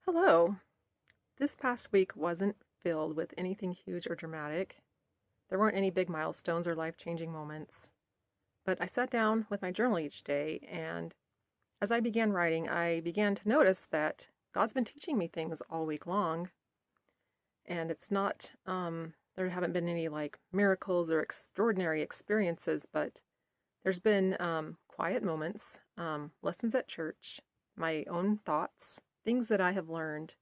Hello. This past week wasn't filled with anything huge or dramatic. There weren't any big milestones or life-changing moments. But I sat down with my journal each day, and as I began writing, I began to notice that God's been teaching me things all week long. And it's not, there haven't been any like miracles or extraordinary experiences, but there's been quiet moments, lessons at church, my own thoughts, things that I have learned.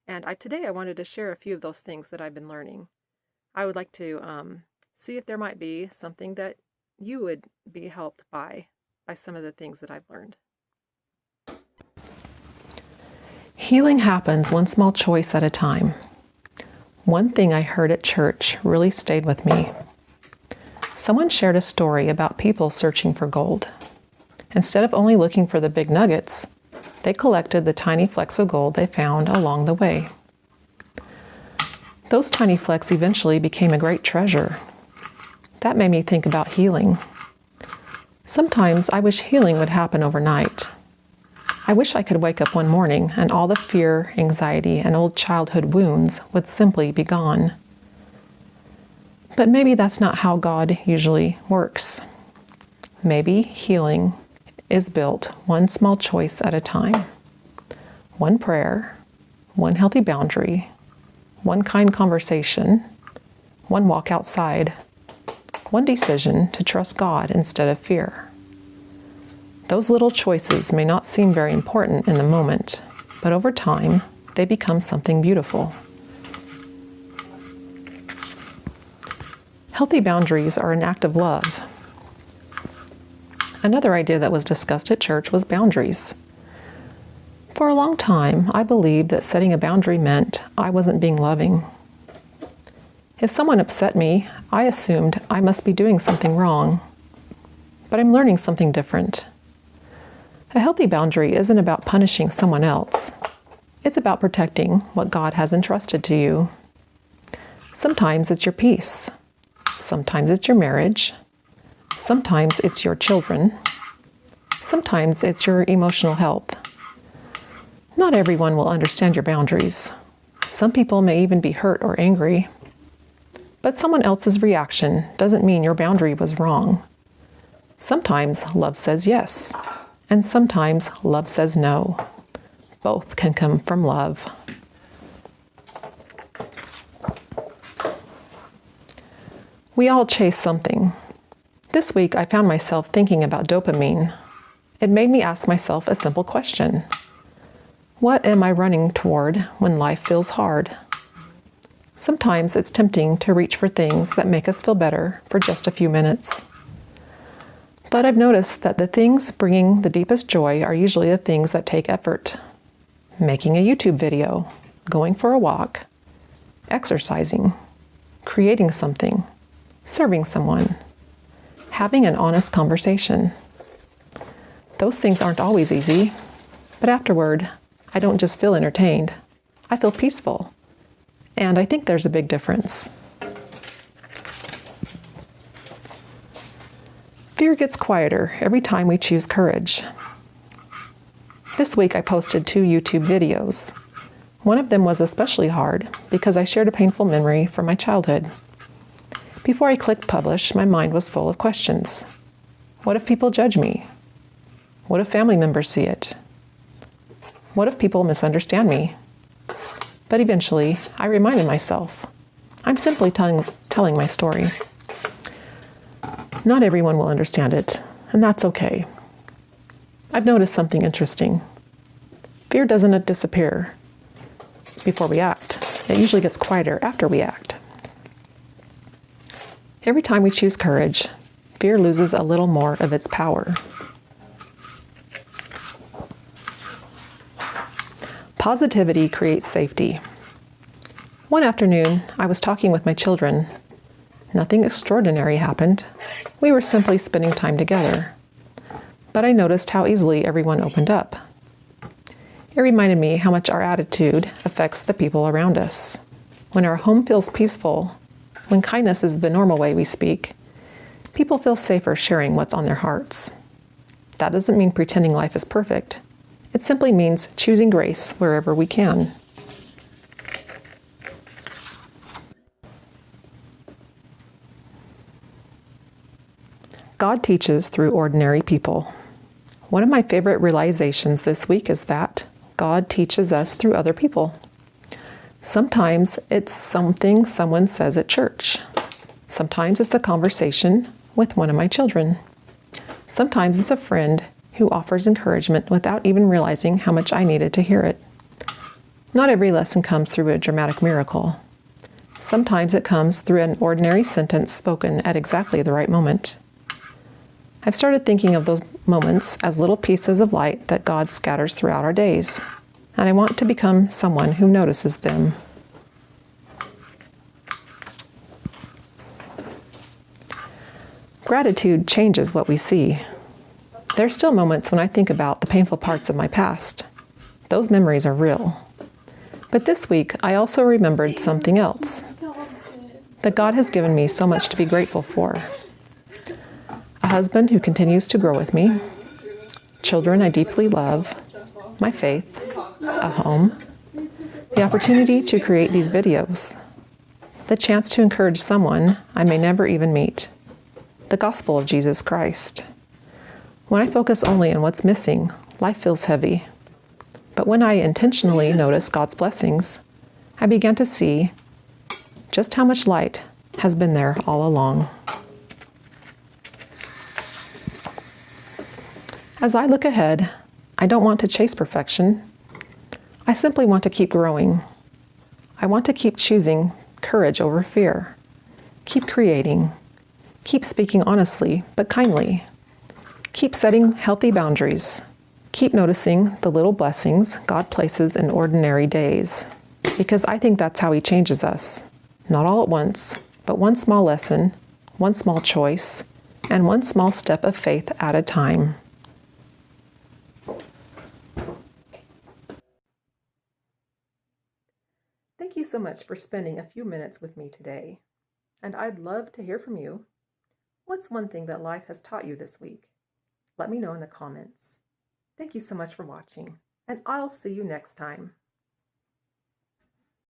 And today I wanted to share a few of those things that I've been learning. I would like to see if there might be something that you would be helped by some of the things that I've learned. Healing happens one small choice at a time. One thing I heard at church really stayed with me. Someone shared a story about people searching for gold. Instead of only looking for the big nuggets, they collected the tiny flecks of gold they found along the way. Those tiny flecks eventually became a great treasure. That made me think about healing. Sometimes I wish healing would happen overnight. I wish I could wake up one morning and all the fear, anxiety, and old childhood wounds would simply be gone. But maybe that's not how God usually works. Maybe healing is built one small choice at a time. One prayer, one healthy boundary, one kind conversation, one walk outside, one decision to trust God instead of fear. Those little choices may not seem very important in the moment, but over time, they become something beautiful. Healthy boundaries are an act of love. Another idea that was discussed at church was boundaries. For a long time, I believed that setting a boundary meant I wasn't being loving. If someone upset me, I assumed I must be doing something wrong. But I'm learning something different. A healthy boundary isn't about punishing someone else. It's about protecting what God has entrusted to you. Sometimes it's your peace. Sometimes it's your marriage. Sometimes it's your children. Sometimes it's your emotional health. Not everyone will understand your boundaries. Some people may even be hurt or angry. But someone else's reaction doesn't mean your boundary was wrong. Sometimes love says yes, and sometimes love says no. Both can come from love. We all chase something. This week, I found myself thinking about dopamine. It made me ask myself a simple question. What am I running toward when life feels hard? Sometimes it's tempting to reach for things that make us feel better for just a few minutes. But I've noticed that the things bringing the deepest joy are usually the things that take effort. Making a YouTube video, going for a walk, exercising, creating something, serving someone, having an honest conversation. Those things aren't always easy, but afterward, I don't just feel entertained. I feel peaceful. And I think there's a big difference. Fear gets quieter every time we choose courage. This week I posted 2 YouTube videos. One of them was especially hard because I shared a painful memory from my childhood. Before I clicked publish, my mind was full of questions. What if people judge me? What if family members see it? What if people misunderstand me? But eventually, I reminded myself, I'm simply telling my story. Not everyone will understand it, and that's okay. I've noticed something interesting. Fear doesn't disappear before we act. It usually gets quieter after we act. Every time we choose courage, fear loses a little more of its power. Positivity creates safety. One afternoon, I was talking with my children. Nothing extraordinary happened. We were simply spending time together. But I noticed how easily everyone opened up. It reminded me how much our attitude affects the people around us. When our home feels peaceful, when kindness is the normal way we speak, people feel safer sharing what's on their hearts. That doesn't mean pretending life is perfect. It simply means choosing grace wherever we can. God teaches through ordinary people. One of my favorite realizations this week is that God teaches us through other people. Sometimes it's something someone says at church. Sometimes it's a conversation with one of my children. Sometimes it's a friend who offers encouragement without even realizing how much I needed to hear it. Not every lesson comes through a dramatic miracle. Sometimes it comes through an ordinary sentence spoken at exactly the right moment. I've started thinking of those moments as little pieces of light that God scatters throughout our days, and I want to become someone who notices them. Gratitude changes what we see. There are still moments when I think about the painful parts of my past. Those memories are real. But this week, I also remembered something else, that God has given me so much to be grateful for. A husband who continues to grow with me, children I deeply love, my faith, a home, the opportunity to create these videos, the chance to encourage someone I may never even meet, the gospel of Jesus Christ. When I focus only on what's missing, life feels heavy. But when I intentionally notice God's blessings, I began to see just how much light has been there all along. As I look ahead, I don't want to chase perfection. I simply want to keep growing. I want to keep choosing courage over fear, keep creating, keep speaking honestly but kindly, keep setting healthy boundaries, keep noticing the little blessings God places in ordinary days, because I think that's how He changes us. Not all at once, but one small lesson, one small choice, and one small step of faith at a time. Thank you so much for spending a few minutes with me today. And I'd love to hear from you. What's one thing that life has taught you this week? Let me know in the comments. Thank you so much for watching, and I'll see you next time.